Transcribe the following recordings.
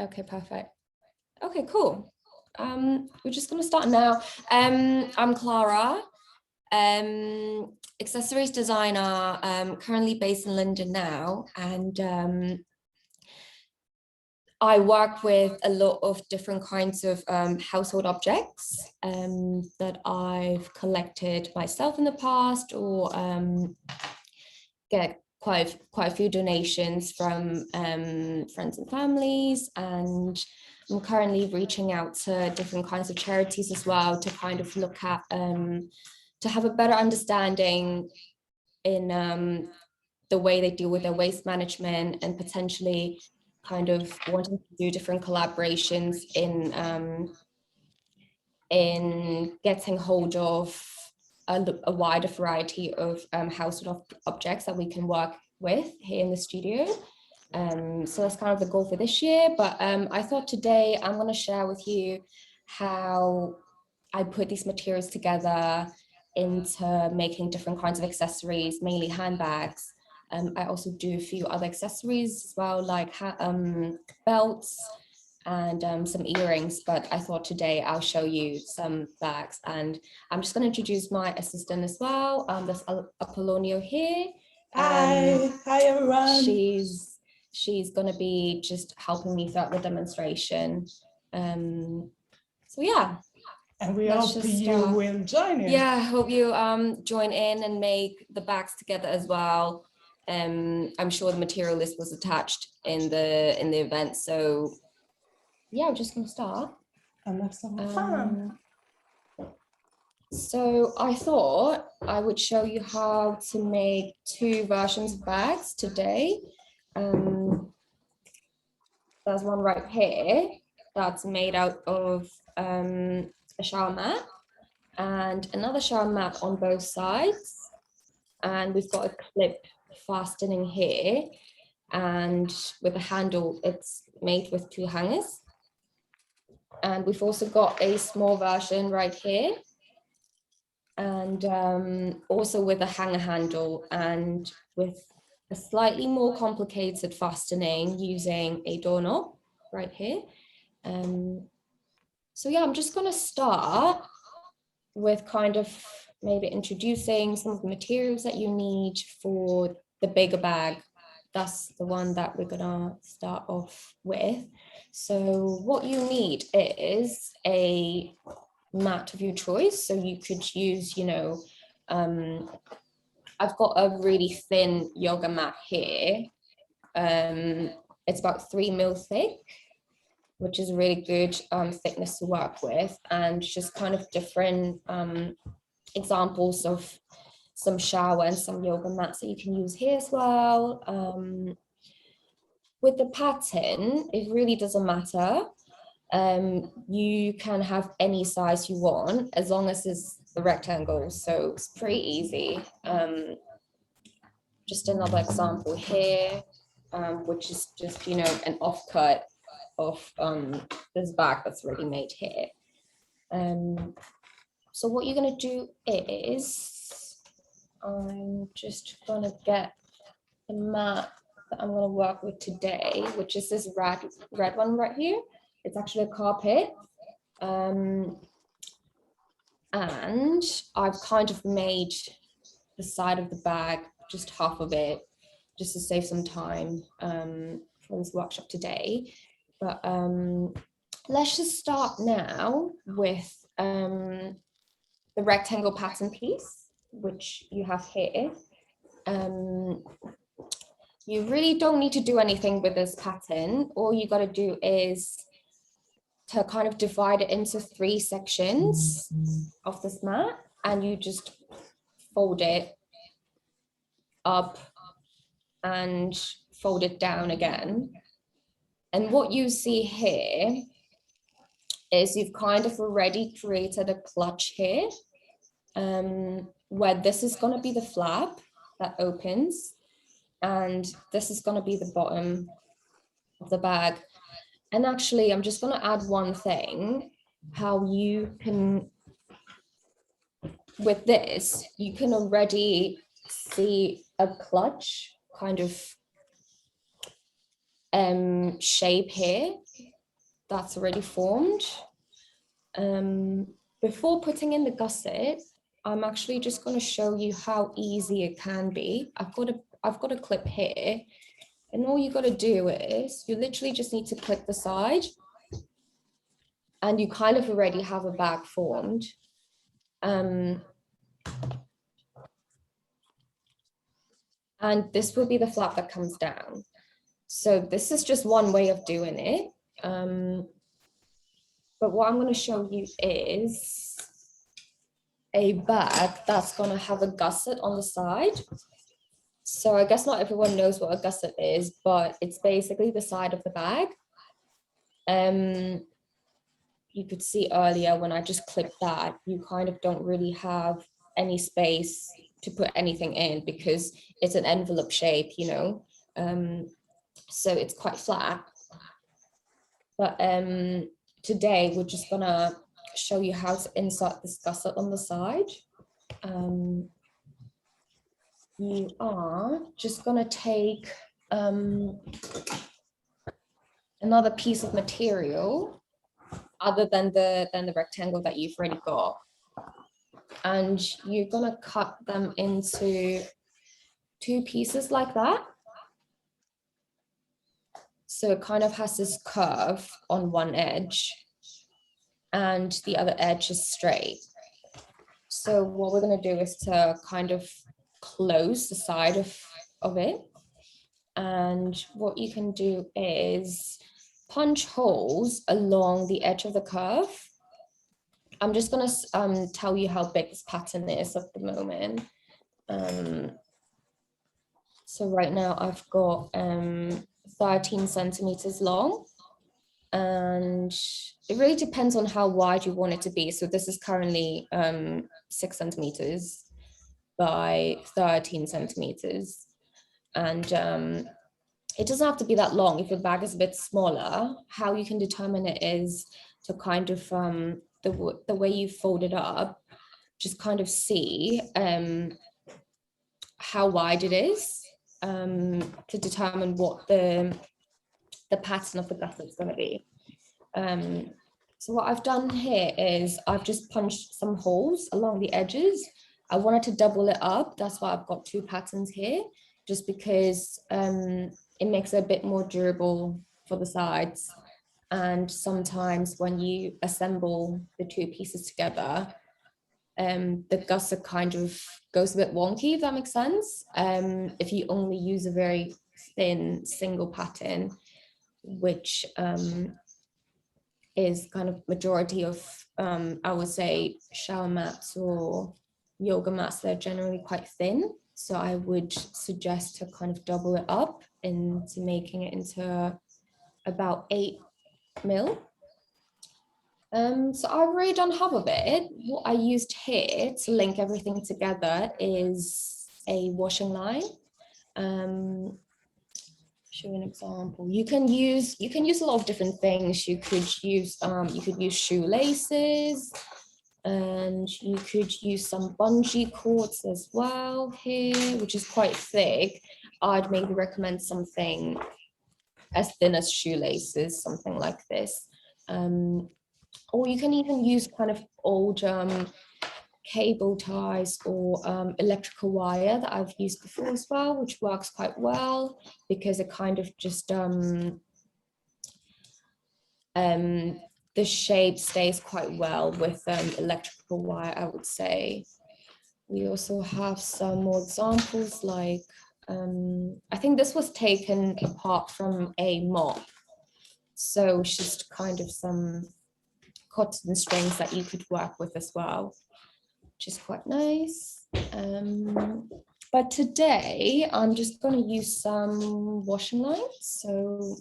Okay, perfect. Okay, cool. We're just gonna start now. I'm Clara, accessories designer, currently based in London now, and I work with a lot of different kinds of household objects that I've collected myself in the past, or get quite a few donations from friends and families, and I'm currently reaching out to different kinds of charities as well to kind of look at to have a better understanding in the way they deal with their waste management, and potentially kind of wanting to do different collaborations in getting hold of a wider variety of household objects that we can work with here in the studio. So that's kind of the goal for this year. But I thought today I'm going to share with you how I put these materials together into making different kinds of accessories, mainly handbags. I also do a few other accessories as well, like belts and some earrings, but I thought today I'll show you some bags. And I'm just going to introduce my assistant as well. There's Apolonio here. Hi everyone. She's going to be just helping me throughout the demonstration. So yeah. And we hope you will join in. Yeah, I hope you join in and make the bags together as well. I'm sure the material list was attached in the event, so yeah, we're just gonna start. And that's fun. So I thought I would show you how to make two versions of bags today. There's one right here that's made out of a shower mat, and another shower mat on both sides. And we've got a clip fastening here, and with a handle, it's made with two hangers. And we've also got a small version right here, and also with a hanger handle and with a slightly more complicated fastening using a doorknob right here. So yeah, I'm just going to start with kind of maybe introducing some of the materials that you need for the bigger bag. That's the one that we're gonna start off with. So what you need is a mat of your choice. So you could use, you know, I've got a really thin yoga mat here. It's about 3 mil thick, which is a really good thickness to work with, and just kind of different examples of some shower and some yoga mats that you can use here as well. With the pattern, it really doesn't matter. You can have any size you want as long as it's the rectangle, so it's pretty easy. Just another example here, which is just, you know, an offcut of this bag that's already made here. So what you're going to do is, I'm just going to get the mat that I'm going to work with today, which is this red one right here. It's actually a carpet. And I've kind of made the side of the bag, just half of it, just to save some time for this workshop today. But let's just start now with the rectangle pattern piece, which you have here. You really don't need to do anything with this pattern. All you got to do is to kind of divide it into 3 sections of this mat, and you just fold it up and fold it down again. And what you see here is you've kind of already created a clutch here, where this is going to be the flap that opens, and this is going to be the bottom of the bag. And actually, I'm just going to add one thing, how you can, with this, you can already see a clutch kind of shape here that's already formed. Before putting in the gusset, I'm actually just going to show you how easy it can be. I've got a clip here, and all you got to do is you literally just need to clip the side, and you kind of already have a bag formed. And this will be the flap that comes down. So this is just one way of doing it. But what I'm going to show you is a bag that's going to have a gusset on the side. So I guess not everyone knows what a gusset is, but it's basically the side of the bag. You could see earlier when I just clipped that, you kind of don't really have any space to put anything in because it's an envelope shape, you know, so it's quite flat. But today we're just gonna show you how to insert this gusset on the side. You are just gonna take another piece of material other than the rectangle that you've already got, and you're gonna cut them into 2 pieces like that. So it kind of has this curve on one edge and the other edge is straight. So what we're going to do is to kind of close the side of it. And what you can do is punch holes along the edge of the curve. I'm just going to tell you how big this pattern is at the moment. So right now I've got 13 centimeters long, and it really depends on how wide you want it to be. So this is currently 6 centimeters by 13 centimeters. And it doesn't have to be that long. If your bag is a bit smaller, how you can determine it is to kind of, the way you fold it up, just kind of see how wide it is to determine what the pattern of the gusset is going to be. So what I've done here is I've just punched some holes along the edges. I wanted to double it up. That's why I've got 2 patterns here, just because it makes it a bit more durable for the sides. And sometimes when you assemble the 2 pieces together, the gusset kind of goes a bit wonky, if that makes sense. If you only use a very thin single pattern, which is kind of majority of, I would say, shower mats or yoga mats, they're generally quite thin. So I would suggest to kind of double it up into making it into about 8 mil. So I've already done half of it. What I used here to link everything together is a washing line. Show an example. You can use a lot of different things. You could use shoelaces, and you could use some bungee cords as well here, which is quite thick. I'd maybe recommend something as thin as shoelaces, something like this. Or you can even use kind of old cable ties or electrical wire that I've used before as well, which works quite well because it kind of just the shape stays quite well with electrical wire, I would say. We also have some more examples, like I think this was taken apart from a mop, so it's just kind of some cotton strings that you could work with as well, which is quite nice. But today I'm just going to use some washing lines. So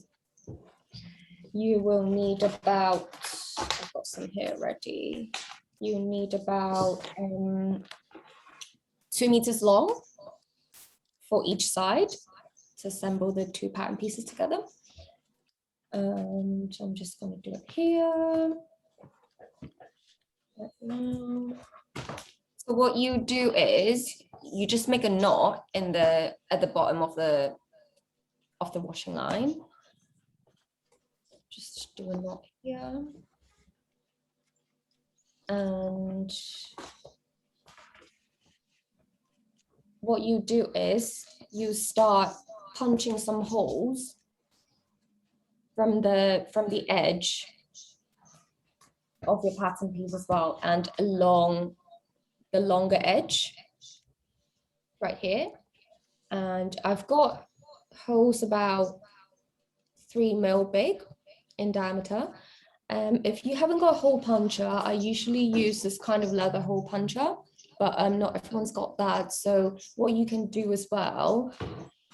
you will need about, I've got some here ready. You need about 2 meters long for each side to assemble the 2 pattern pieces together. And I'm just going to do it here. Right now. So what you do is you just make a knot in at the bottom of the washing line, just do a knot here. And what you do is you start punching some holes from the edge of your pattern piece as well, and along the longer edge right here. And I've got holes about 3 mil big in diameter. If you haven't got a hole puncher, I usually use this kind of leather hole puncher, but not everyone's got that. So what you can do as well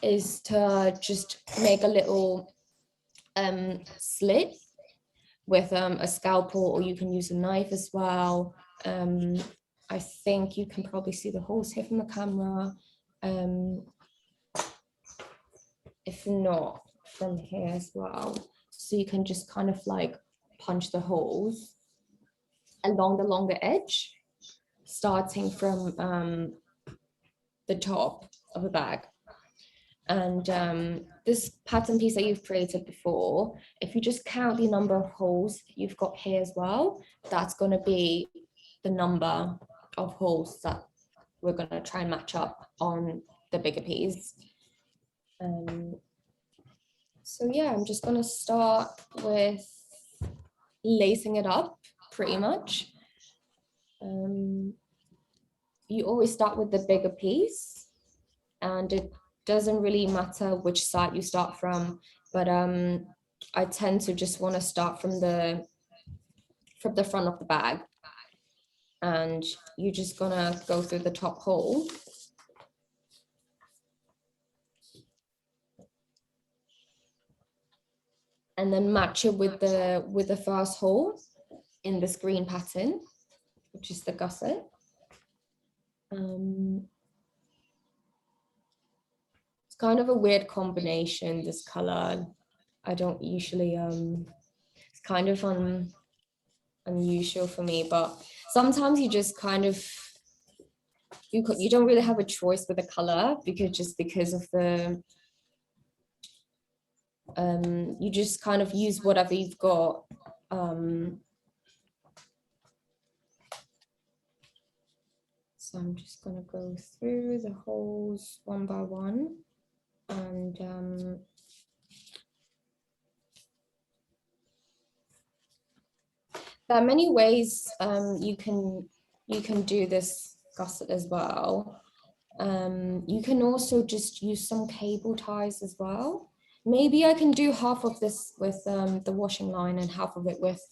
is to just make a little slit with a scalpel, or you can use a knife as well. I think you can probably see the holes here from the camera. If not, from here as well. So you can just kind of like punch the holes along the longer edge, starting from the top of the bag. And this pattern piece that you've created before, if you just count the number of holes you've got here as well, that's going to be the number of holes that we're going to try and match up on the bigger piece. So yeah, I'm just going to start with lacing it up pretty much. You always start with the bigger piece, and it doesn't really matter which side you start from, but I tend to just want to start from the front of the bag, and you're just gonna go through the top hole. And then match it with the first hole in this green pattern, which is the gusset. It's kind of a weird combination, this color. I don't usually, it's kind of unusual for me, but sometimes you just kind of, you don't really have a choice with the color, because of the, you just kind of use whatever you've got. So I'm just going to go through the holes one by one, and there are many ways you can do this gusset as well. You can also just use some cable ties as well. Maybe I can do half of this with the washing line and half of it with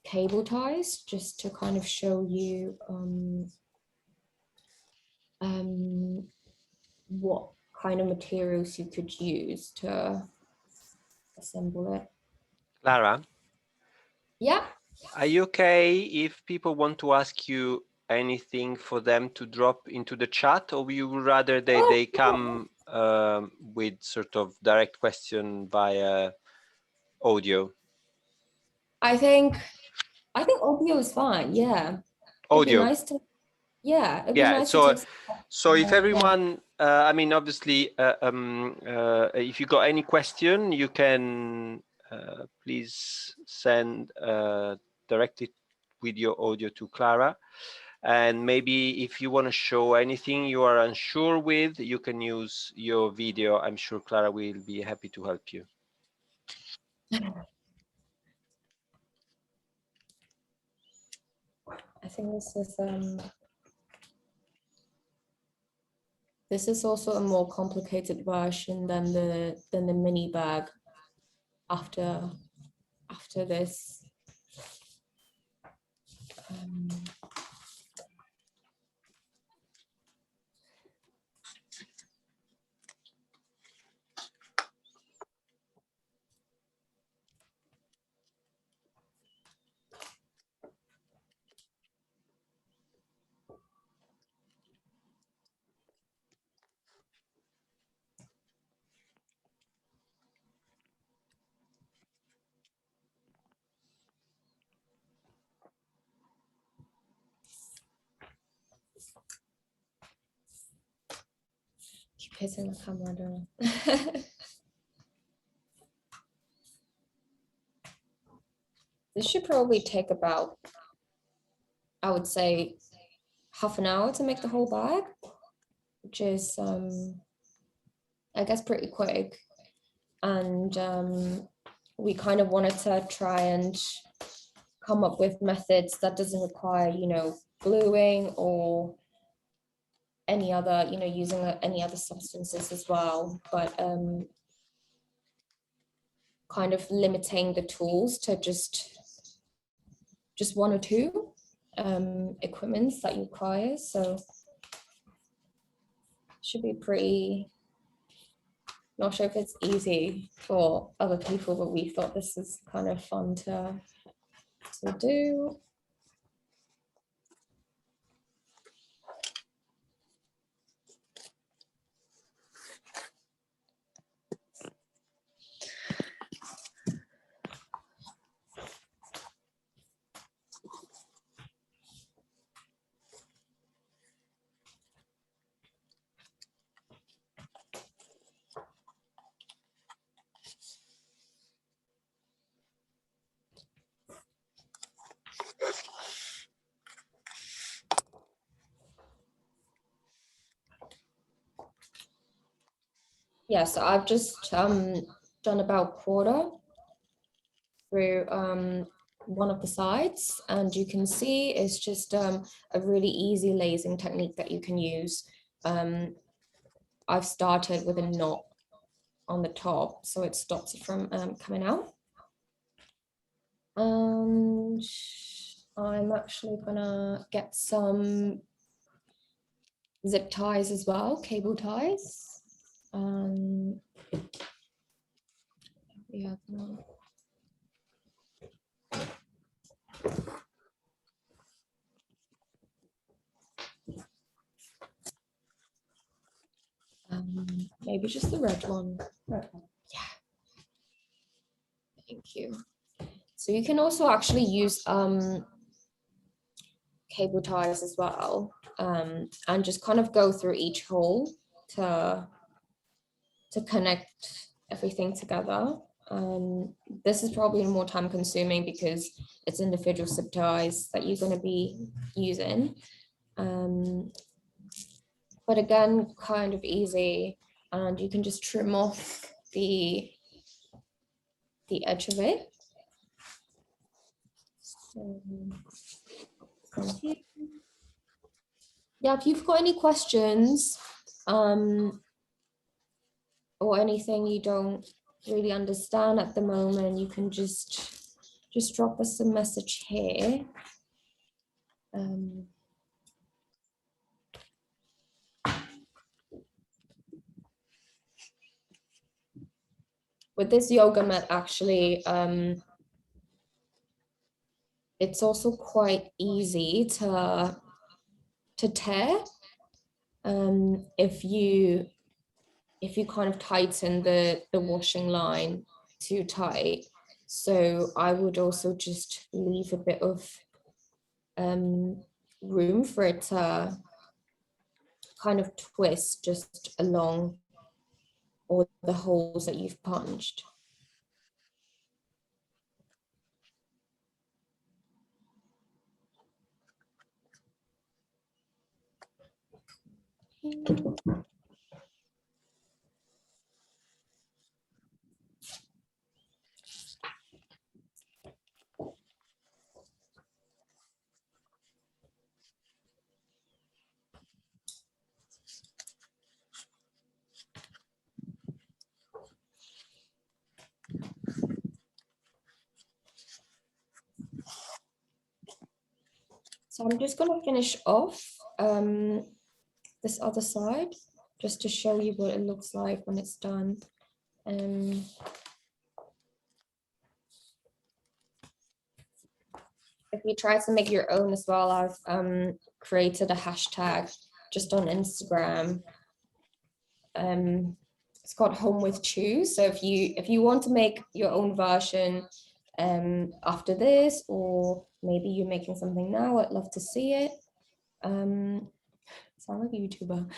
cable ties, just to kind of show you what kind of materials you could use to assemble it. Clara? Yeah? Are you okay if people want to ask you anything for them to drop into the chat, or you would rather they come with sort of direct question via audio? I think audio is fine. Yeah. Audio. It'd be nice to, yeah. It'd be Yeah. nice So if everyone, I mean, obviously, if you got any question, you can please send directly with your audio to Clara. And maybe if you want to show anything you are unsure with, you can use your video. I'm sure Clara will be happy to help you. I think this is also a more complicated version than the mini bag after this. Keep hitting the camera, don't I? This should probably take about, I would say, half an hour to make the whole bag, which is, I guess, pretty quick. And we kind of wanted to try and come up with methods that doesn't require, you know, gluing or any other, you know, using any other substances as well, but kind of limiting the tools to just one or two equipments that you require. So should be pretty, not sure if it's easy for other people, but we thought this is kind of fun to do. Yeah, so I've just done about quarter through one of the sides, and you can see it's just a really easy lazing technique that you can use. I've started with a knot on the top, so it stops it from coming out. And I'm actually gonna get some zip ties as well, cable ties. Yeah. Maybe just the red one. Okay. Yeah. Thank you. So you can also actually use cable ties as well, and just kind of go through each hole to connect everything together. This is probably more time consuming because it's individual zip ties that you're going to be using. But again, kind of easy, and you can just trim off the edge of it. So, yeah, if you've got any questions or anything you don't really understand at the moment, you can just drop us a message here. With this yoga mat, actually, it's also quite easy to tear if you kind of tighten the washing line too tight. So I would also just leave a bit of room for it to kind of twist just along all the holes that you've punched. So I'm just going to finish off this other side just to show you what it looks like when it's done. If you try to make your own as well, I've created a hashtag just on Instagram. It's called Home with Chu. So if you want to make your own version after this, or maybe you're making something now, I'd love to see it. Sound like a YouTuber.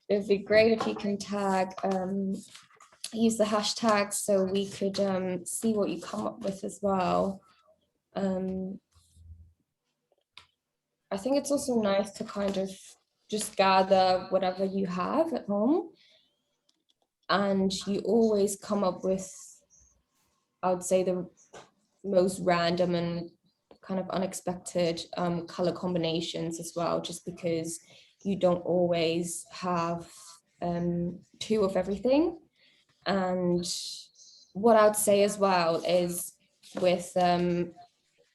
It'd be great if you can tag use the hashtags so we could see what you come up with as well. I think it's also nice to kind of just gather whatever you have at home, and you always come up with, I would say, the most random and kind of unexpected color combinations as well, just because you don't always have two of everything. And what I'd say as well is with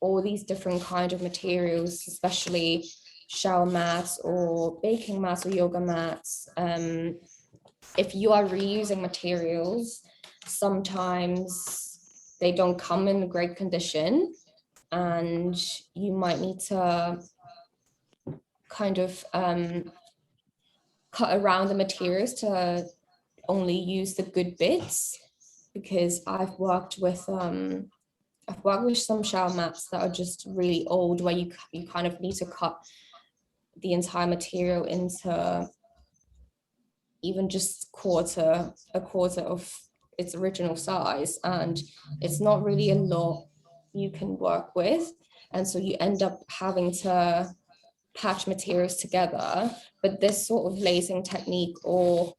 all these different kind of materials, especially shower mats or baking mats or yoga mats, if you are reusing materials, sometimes they don't come in great condition, and you might need to kind of cut around the materials to only use the good bits, because I've worked with some shower mats that are just really old, where you kind of need to cut the entire material into even just a quarter of its original size, and it's not really a lot you can work with, and so you end up having to patch materials together. But this sort of lacing technique, or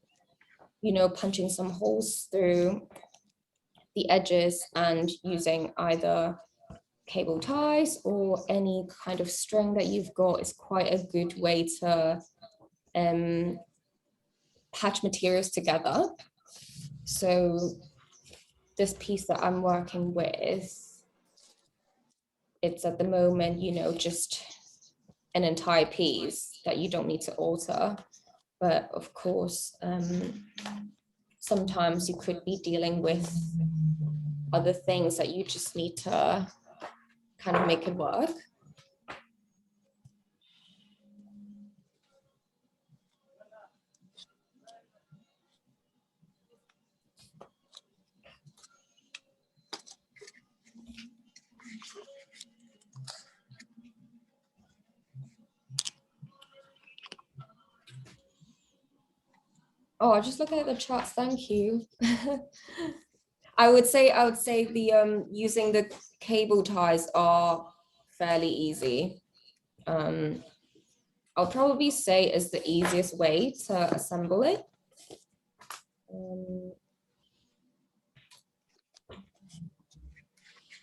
punching some holes through the edges and using either cable ties or any kind of string that you've got, is quite a good way to patch materials together. So this piece that I'm working with, it's at the moment, just an entire piece that you don't need to alter. But of course, sometimes you could be dealing with other things that you just need to kind of make it work. Oh, just looking at the charts, thank you. I would say the using the cable ties are fairly easy. I'll probably say is the easiest way to assemble it.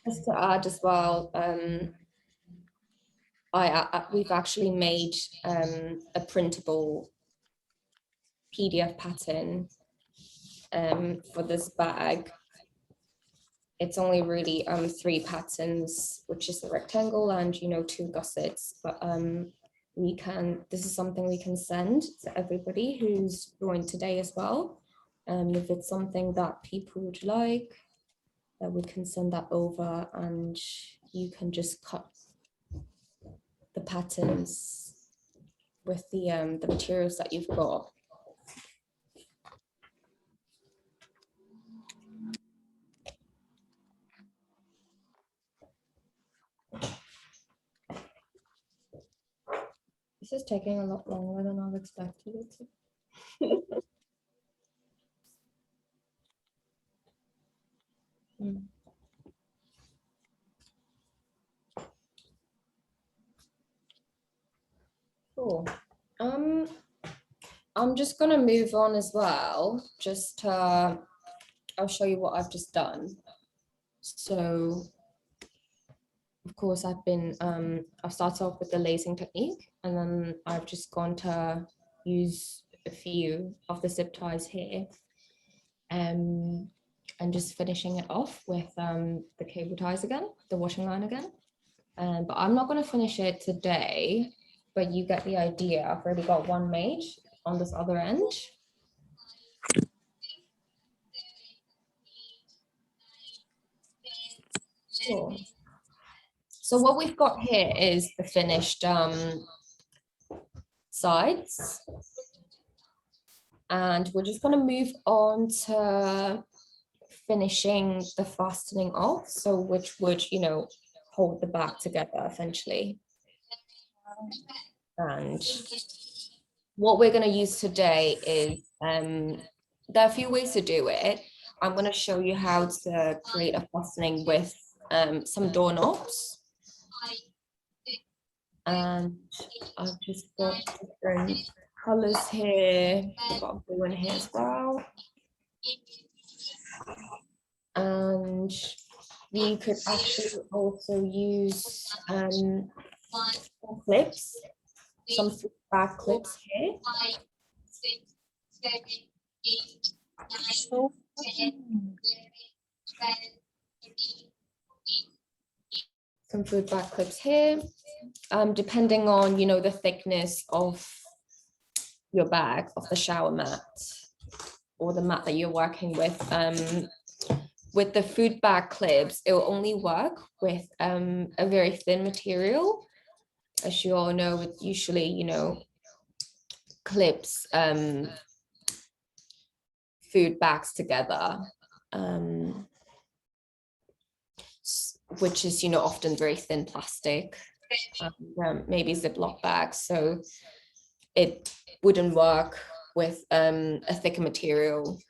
Just to add as well, we've actually made a printable PDF pattern for this bag. It's only really 3 patterns, which is a rectangle and 2 gussets, but this is something we can send to everybody who's joined today as well. If it's something that people would like, we can send that over, and you can just cut the patterns with the materials that you've got. This is taking a lot longer than I've expected it to. Cool. I'm just gonna move on as well. I'll show you what I've just done. So, of course, I've started off with the lacing technique, and then I've just gone to use a few of the zip ties here, and just finishing it off with the cable ties again, the washing line again. But I'm not going to finish it today, but you get the idea. I've already got one made on this other end. Cool. So what we've got here is the finished sides. And we're just going to move on to finishing the fastening off, so which would, hold the back together essentially. And what we're going to use today is, there are a few ways to do it. I'm going to show you how to create a fastening with some doorknobs. And I've just got different colors here. I've got blue in here as well. And we could actually also use some clips, some back clips here. Some food back clips here, depending on, you know, the thickness of your bag, of the shower mat or the mat that you're working with. With the food bag clips, it will only work with a very thin material. As you all know, it usually, you know, clips food bags together, which is, you know, often very thin plastic, maybe Ziploc bags. So it wouldn't work with a thicker material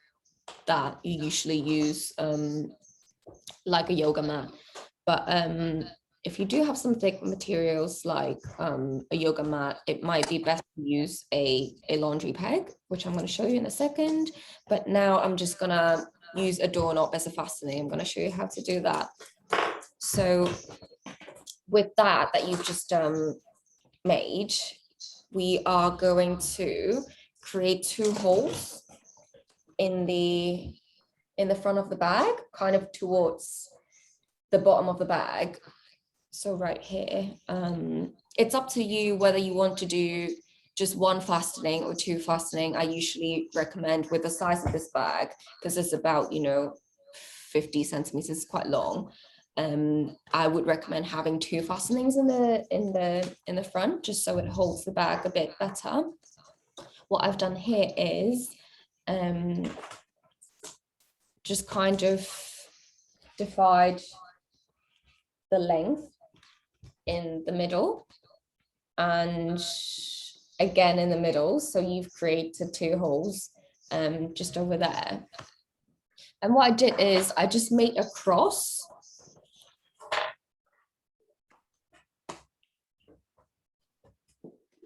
that you usually use, like a yoga mat. But if you do have some thick materials like a yoga mat, it might be best to use a laundry peg, which I'm going to show you in a second. But now I'm just going to use a doorknob as a fastening. I'm going to show you how to do that. So with that you've just made, we are going to create 2 holes in the front of the bag, kind of towards the bottom of the bag. So right here, it's up to you whether you want to do just 1 fastening or 2 fastening. I usually recommend, with the size of this bag, because it's about, you know, 50 centimeters, it's quite long. I would recommend having 2 fastenings in the front, just so it holds the bag a bit better. What I've done here is just kind of divide the length in the middle and again in the middle, so you've created 2 holes just over there. And what I did is I just made a cross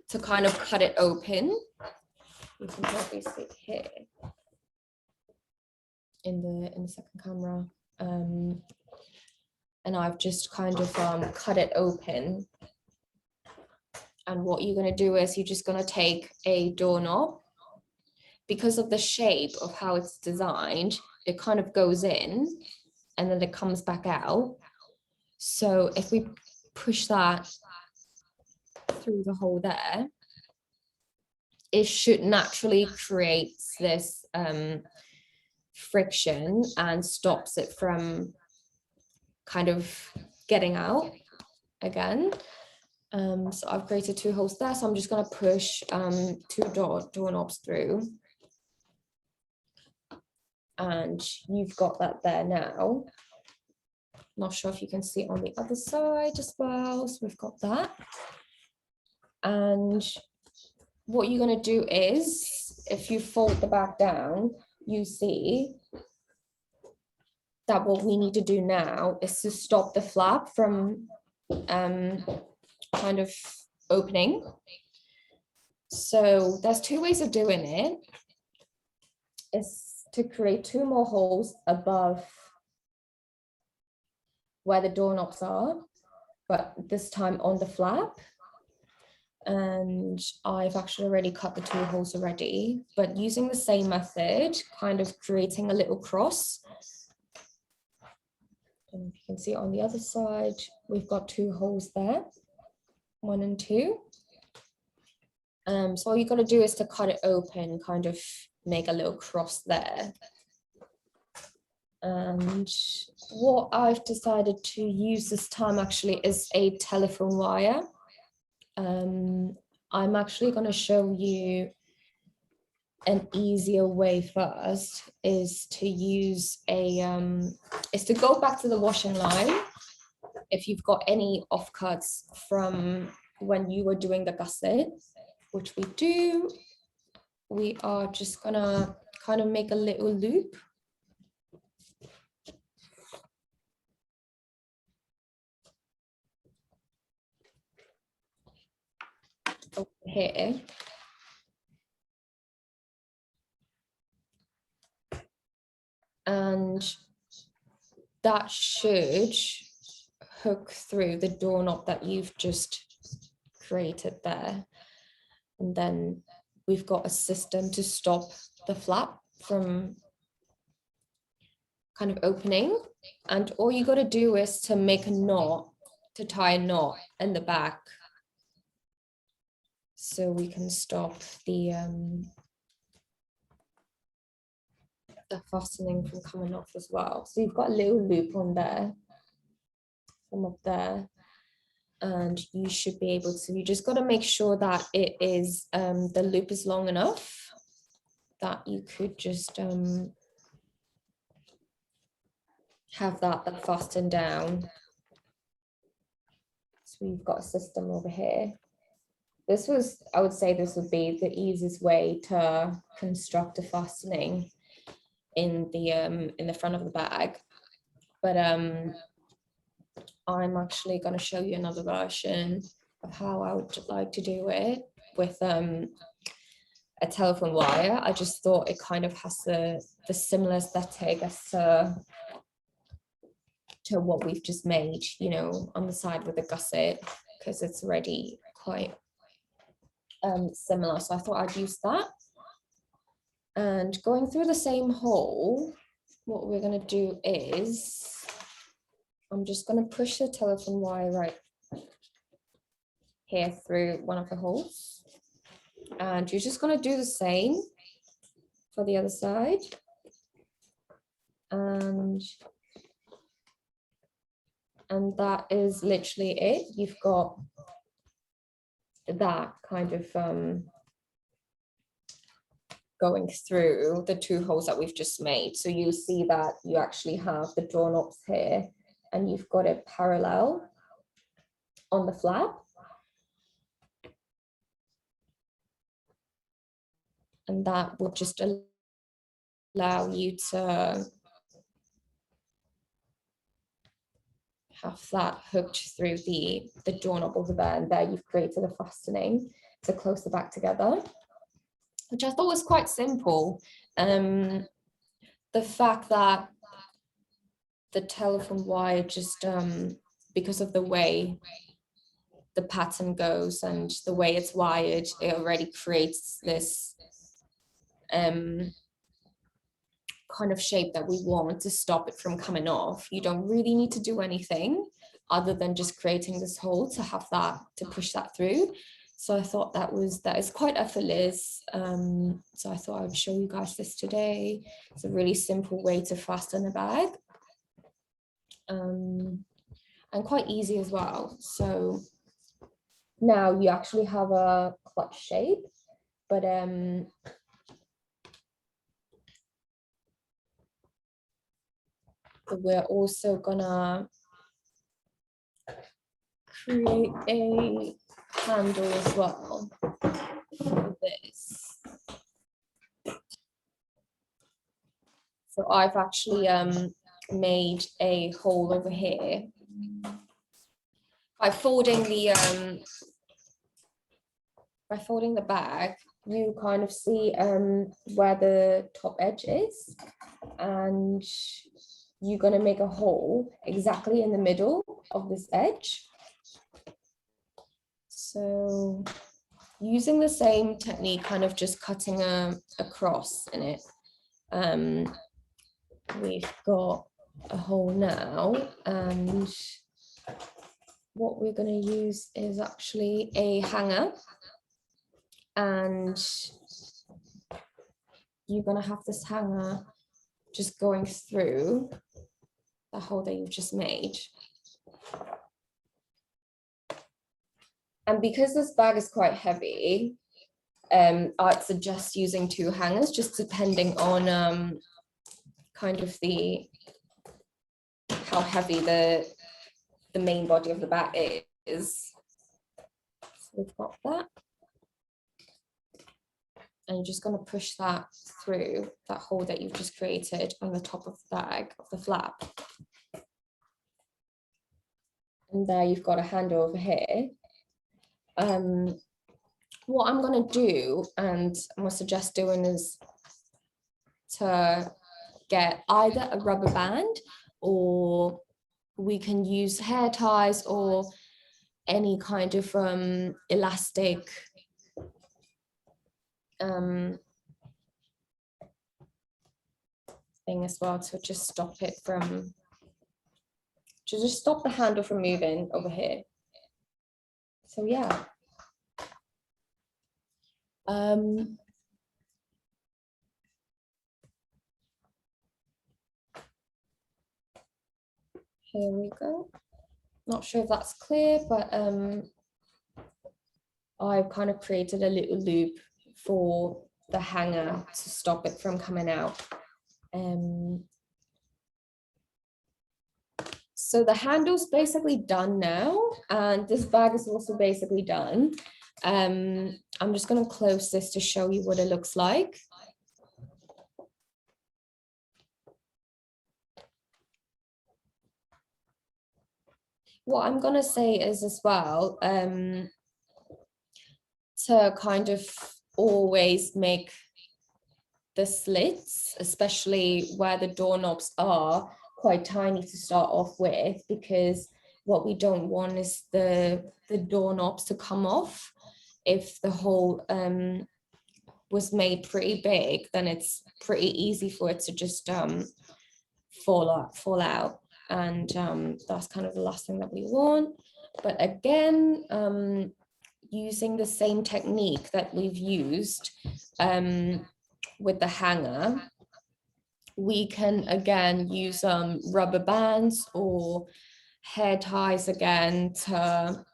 to kind of cut it open. You can probably see it here in the second camera. And I've just kind of cut it open. And what you're going to do is you're just going to take a doorknob. Because of the shape of how it's designed, it kind of goes in and then it comes back out. So if we push that through the hole there, it should naturally create this friction and stops it from kind of getting out again. So I've created 2 holes there, so I'm just going to push 2 doorknobs through, and you've got that there now. Not sure if you can see it on the other side as well. So we've got that. And what you're going to do is, if you fold the bag down, you see that what we need to do now is to stop the flap from kind of opening. So there's 2 ways of doing it. Is to create 2 more holes above where the doorknobs are, but this time on the flap. And I've actually already cut the 2 holes already, but using the same method, kind of creating a little cross. And you can see on the other side, we've got 2 holes there, 1 and 2. So all you got to do is to cut it open, kind of make a little cross there. And what I've decided to use this time actually is a telephone wire. I'm actually going to show you an easier way first, is to use is to go back to the washing line. If you've got any offcuts from when you were doing the gusset, which we do, we are just gonna kind of make a little loop over here. And that should hook through the doorknob that you've just created there. And then we've got a system to stop the flap from kind of opening. And all you got to do is to make a knot, to tie a knot in the back, so we can stop the fastening from coming off as well. So you've got a little loop on there, from up there, and you should be able to, you just got to make sure that it is, the loop is long enough that you could just have that fastened down. So we've got a system over here. This was, I would say this would be the easiest way to construct a fastening in the front of the bag. But I'm actually going to show you another version of how I would like to do it with a telephone wire. I just thought it kind of has the similar aesthetic as to what we've just made, you know, on the side with the gusset, because it's already quite similar. So I thought I'd use that. And going through the same hole, what we're going to do is, I'm just going to push the telephone wire right here through one of the holes. And you're just going to do the same for the other side. And that is literally it. You've got that kind of going through the two holes that we've just made. So you see that you actually have the draw knobs here, and you've got it parallel on the flap. And that will just allow you to have that hooked through the doorknob over there, and there you've created a fastening to close the back together, which I thought was quite simple. The fact that the telephone wire just, because of the way the pattern goes and the way it's wired, it already creates this kind of shape that we want to stop it from coming off. You don't really need to do anything other than just creating this hole to have that, to push that through. So I thought that is quite effortless. So I thought I would show you guys this today. It's a really simple way to fasten a bag, and quite easy as well. So now you actually have a clutch shape, but we're also gonna create a handle as well for this. So I've actually made a hole over here by folding the bag. You kind of see where the top edge is, and you're going to make a hole exactly in the middle of this edge. So using the same technique, kind of just cutting a cross in it. We've got a hole now, and what we're going to use is actually a hanger, and you're going to have this hanger just going through the hole that you've just made. And because this bag is quite heavy, I'd suggest using 2 hangers, just depending on kind of how heavy the main body of the bag is. So we've got that. And you're just going to push that through that hole that you've just created on the top of the bag, of the flap. And there you've got a handle over here. what I'm going to do, and I'm going to suggest doing, is to get either a rubber band, or we can use hair ties or any kind of elastic thing as well, to just stop it from, to just stop the handle from moving over here. So yeah. Here we go. Not sure if that's clear, but I've kind of created a little loop for the hanger to stop it from coming out. So the handle's basically done now, and this bag is also basically done. I'm just going to close this to show you what it looks like. What I'm going to say is as well, to kind of always make the slits, especially where the doorknobs are, quite tiny to start off with, because what we don't want is the doorknobs to come off. If the hole was made pretty big, then it's pretty easy for it to just fall out, and that's kind of the last thing that we want. But again, using the same technique that we've used with the hanger, we can again use rubber bands or hair ties again to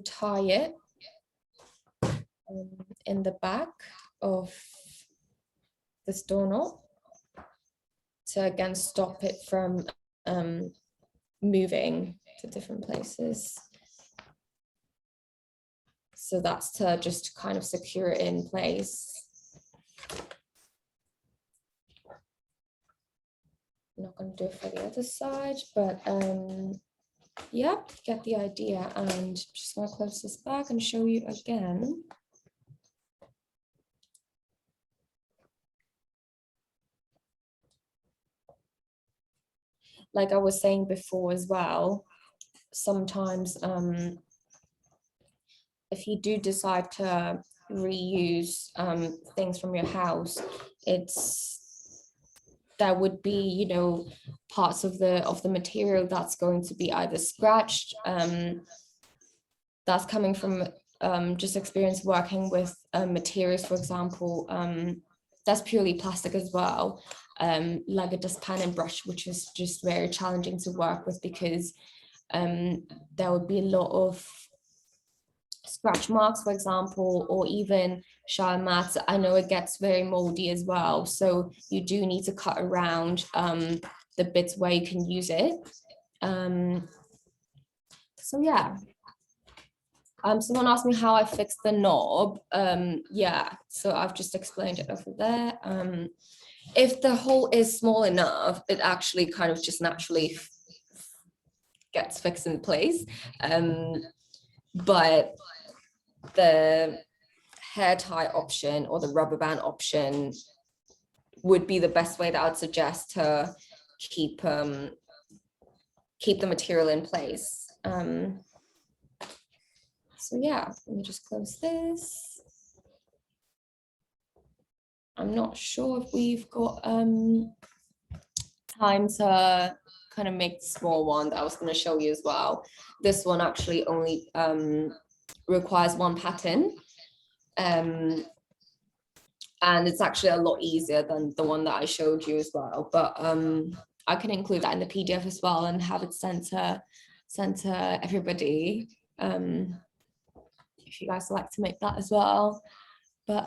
tie it in the back of this doorknob, to again stop it from moving to different places. So that's to just kind of secure it in place. I'm not going to do it for the other side, but yeah, get the idea. And just going to close this back and show you again. Like I was saying before as well, sometimes if you do decide to reuse things from your house, there would be, you know, parts of the material that's going to be either scratched, that's coming from just experience working with materials, for example, that's purely plastic as well, like a dustpan and brush, which is just very challenging to work with, because there would be a lot of scratch marks, for example, or even shower mats. I know it gets very moldy as well, so you do need to cut around the bits where you can use it. So yeah. Someone asked me how I fixed the knob. Yeah, so I've just explained it over there. If the hole is small enough, it actually kind of just naturally gets fixed in place. But the hair tie option or the rubber band option would be the best way that I would suggest to keep the material in place. So yeah, let me just close this. I'm not sure if we've got time to kind of make the small one that I was going to show you as well. This one actually only requires one pattern, and it's actually a lot easier than the one that I showed you as well. But I can include that in the PDF as well and have it sent to everybody. If you guys like to make that as well. But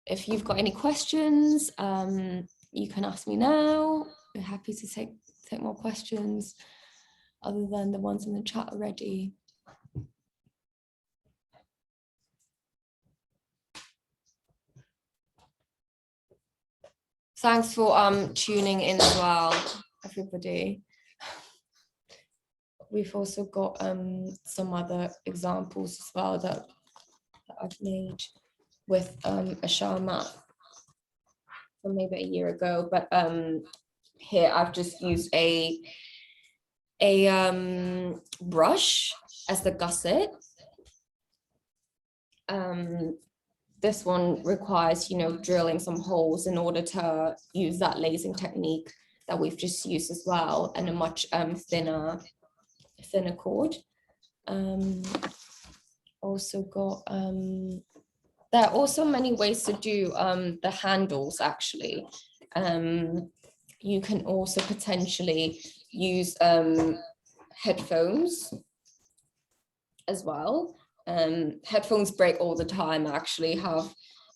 if you've got any questions, you can ask me now. We're happy to take more questions other than the ones in the chat already. Thanks for tuning in as well, everybody. we've also got some other examples as well that I've made with a shower mat from maybe a year ago, but here I've just used a brush as the gusset. This one requires, you know, drilling some holes in order to use that lacing technique that we've just used as well, and a much thinner cord. Also got there are also many ways to do the handles actually. You can also potentially use headphones as well. Headphones break all the time. I actually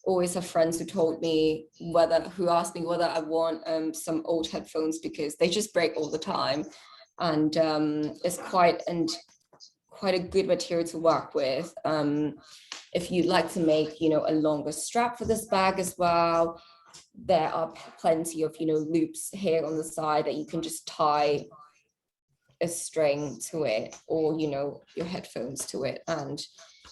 always have friends who told me who asked me whether I want some old headphones because they just break all the time, and it's quite a good material to work with. If you'd like to make, you know, a longer strap for this bag as well, there are plenty of, you know, loops here on the side that you can just tie a string to it, or, you know, your headphones to it and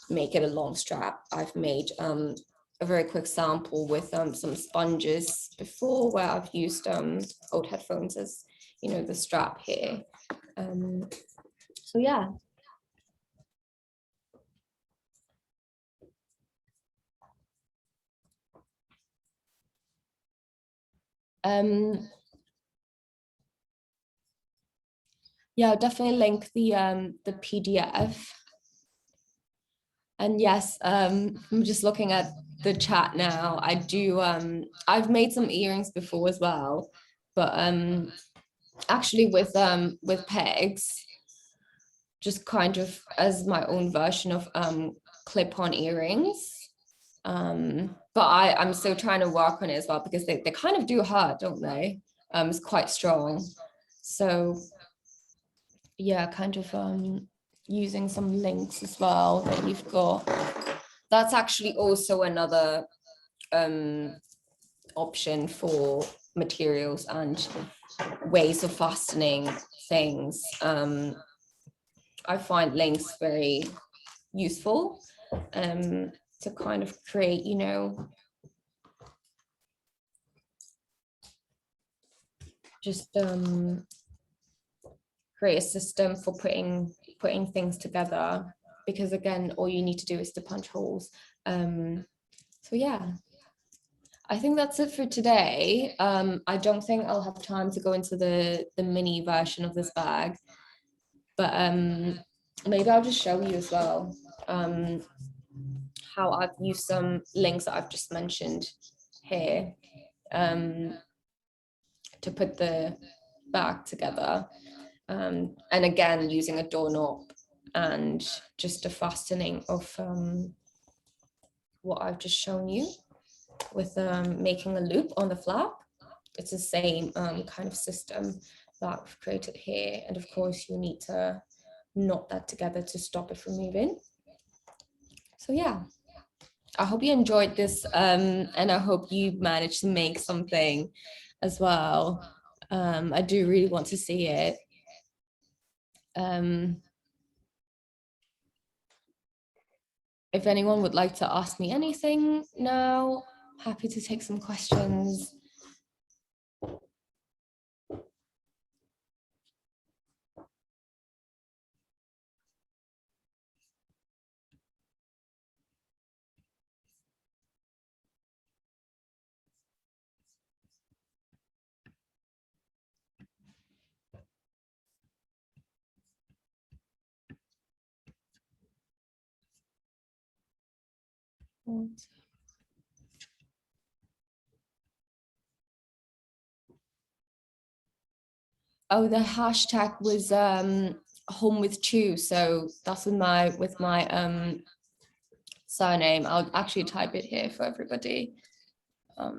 make it a long strap. I've made a very quick sample with some sponges before, where I've used old headphones as, you know, the strap here. So yeah. Yeah, I'll definitely link the PDF. And yes, I'm just looking at the chat now. I do I've made some earrings before as well, but actually with pegs, just kind of as my own version of clip-on earrings. But I'm still trying to work on it as well, because they kind of do hurt, don't they? It's quite strong. So yeah, kind of using some links as well that you've got. That's actually also another option for materials and ways of fastening things. I find links very useful to kind of create, you know, just create a system for putting things together, because again, all you need to do is to punch holes. So yeah, I think that's it for today. I don't think I'll have time to go into the mini version of this bag, but maybe I'll just show you as well how I've used some links that I've just mentioned here to put the bag together. And again, using a doorknob and just a fastening of what I've just shown you with making a loop on the flap. It's the same kind of system that I've created here. And of course, you need to knot that together to stop it from moving. So yeah, I hope you enjoyed this, and I hope you managed to make something as well. I do really want to see it. If anyone would like to ask me anything now, happy to take some questions. Oh, the hashtag was home with Chu, so that's with my surname. I'll actually type it here for everybody. So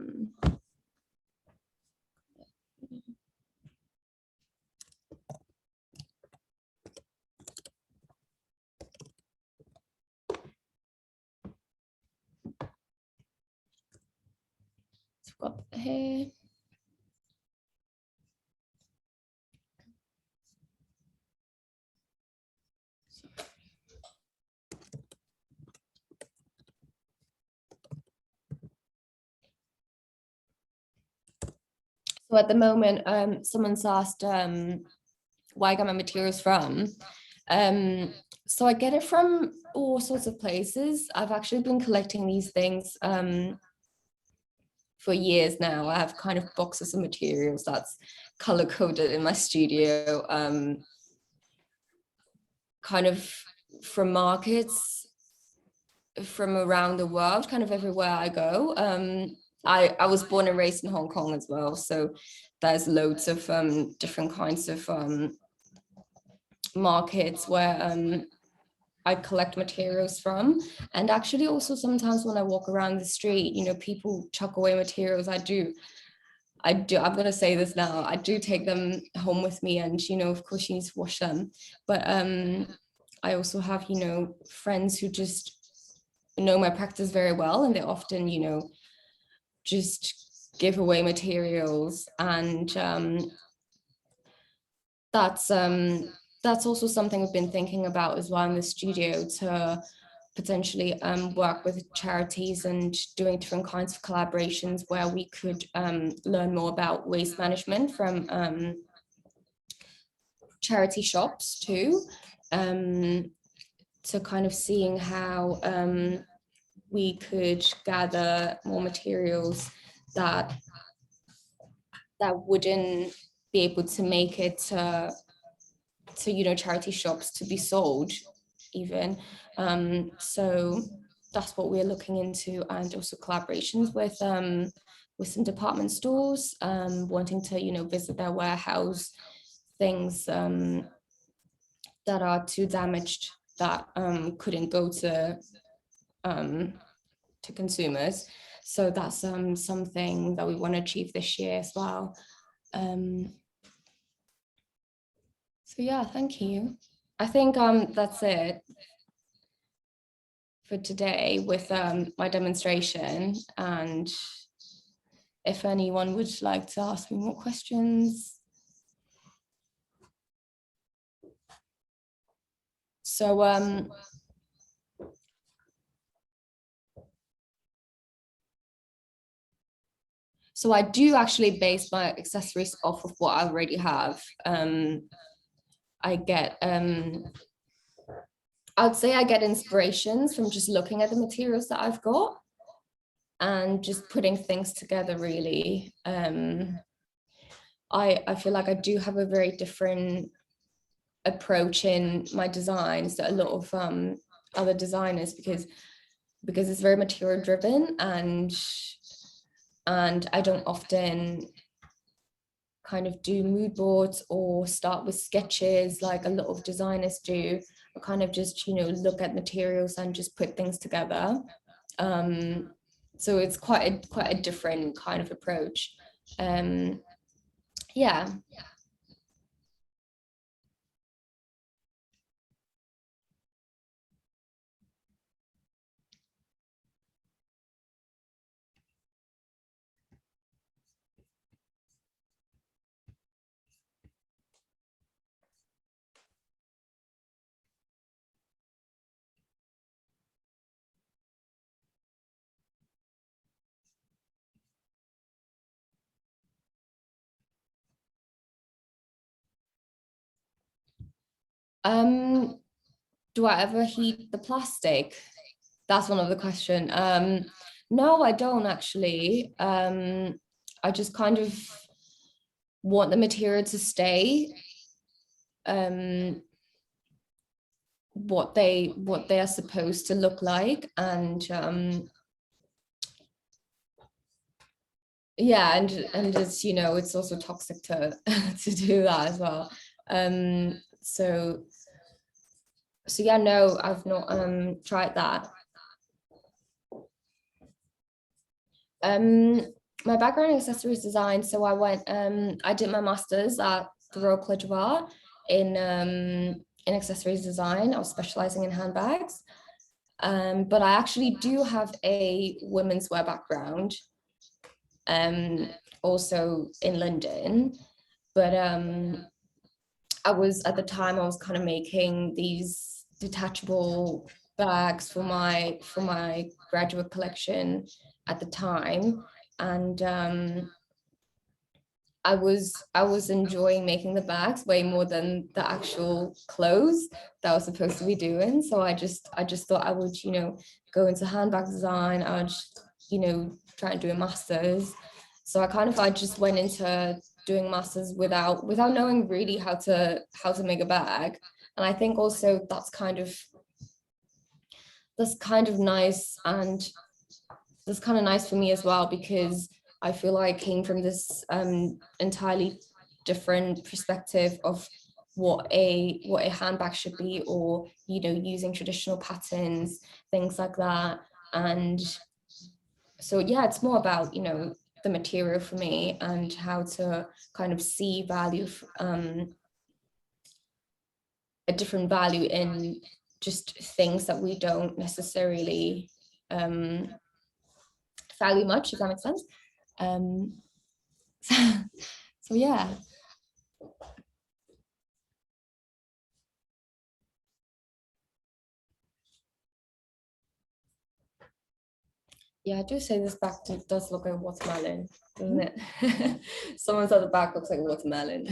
I've got here. So at the moment, someone's asked where I get my materials from. So I get it from all sorts of places. I've actually been collecting these things for years now. I have kind of boxes of materials that's color coded in my studio, kind of from markets from around the world, kind of everywhere I go. I was born and raised in Hong Kong as well, so there's loads of different kinds of markets where I collect materials from. And actually also sometimes when I walk around the street, you know, people chuck away materials. I'm going to say this now, I do take them home with me, and, you know, of course you need to wash them. But I also have, you know, friends who just know my practice very well, and they often, you know, just give away materials. And that's also something we've been thinking about as well in the studio, to potentially work with charities and doing different kinds of collaborations where we could learn more about waste management from charity shops too, to kind of seeing how we could gather more materials that wouldn't be able to make it to you know, charity shops to be sold even. So that's what we're looking into, and also collaborations with some department stores, wanting to, you know, visit their warehouse, things that are too damaged that couldn't go to consumers. So that's something that we want to achieve this year as well. So yeah, thank you. I think that's it for today with my demonstration. And if anyone would like to ask me more questions. So so I do actually base my accessories off of what I already have. I get I'd say I get inspirations from just looking at the materials that I've got and just putting things together, really. I feel like I do have a very different approach in my designs to a lot of other designers, because it's very material driven, and I don't often kind of do mood boards or start with sketches like a lot of designers do. I kind of just, you know, look at materials and just put things together. So it's quite a different kind of approach. Yeah. Do I ever heat the plastic? That's one of the question. No, I don't actually. I just kind of want the material to stay what they are supposed to look like, and yeah, and it's, you know, it's also toxic to to do that as well. So yeah, no, I've not tried that. My background in accessories design, so I went I did my master's at the Royal College of Art in accessories design. I was specializing in handbags, but I actually do have a women's wear background, also in London. But I was, at the time, I was kind of making these detachable bags for my graduate collection at the time, and I was enjoying making the bags way more than the actual clothes that I was supposed to be doing. So I just thought I would, go into handbag design. I would, try and do a master's. So I just went into doing masters without knowing really how to make a bag. And I think also that's kind of nice, and that's kind of nice for me as well, because I feel like I came from this entirely different perspective of what a handbag should be, or using traditional patterns, things like that. And so yeah, it's more about the material for me, and how to kind of see value, a different value in just things that we don't necessarily value much, if that makes sense. So yeah. Yeah, I do say this back does look like watermelon, doesn't it? Someone's at the back looks like a watermelon.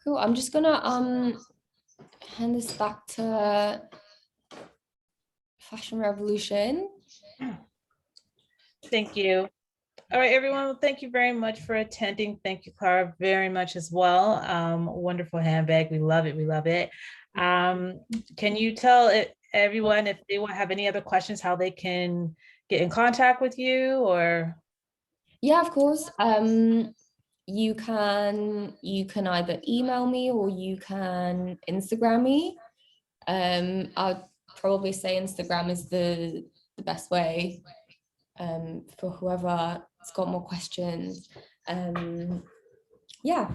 Cool. I'm just gonna hand this back to Fashion Revolution. Thank you. All right, everyone. Well, thank you very much for attending. Thank you, Clara, very much as well. Wonderful handbag. We love it. We love it. Can you tell everyone, if they have any other questions, how they can get in contact with you? Or yeah, of course. You can either email me, or you can Instagram me. I'd probably say Instagram is the best way for whoever's got more questions. Yeah.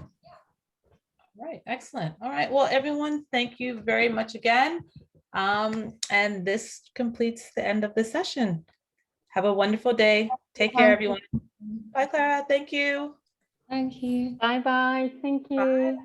All right, excellent. All right, well, everyone, thank you very much again. And this completes the end of the session. Have a wonderful day. Take care, everyone. Bye, Clara. Thank you. Thank you. Bye-bye. Thank you. Bye.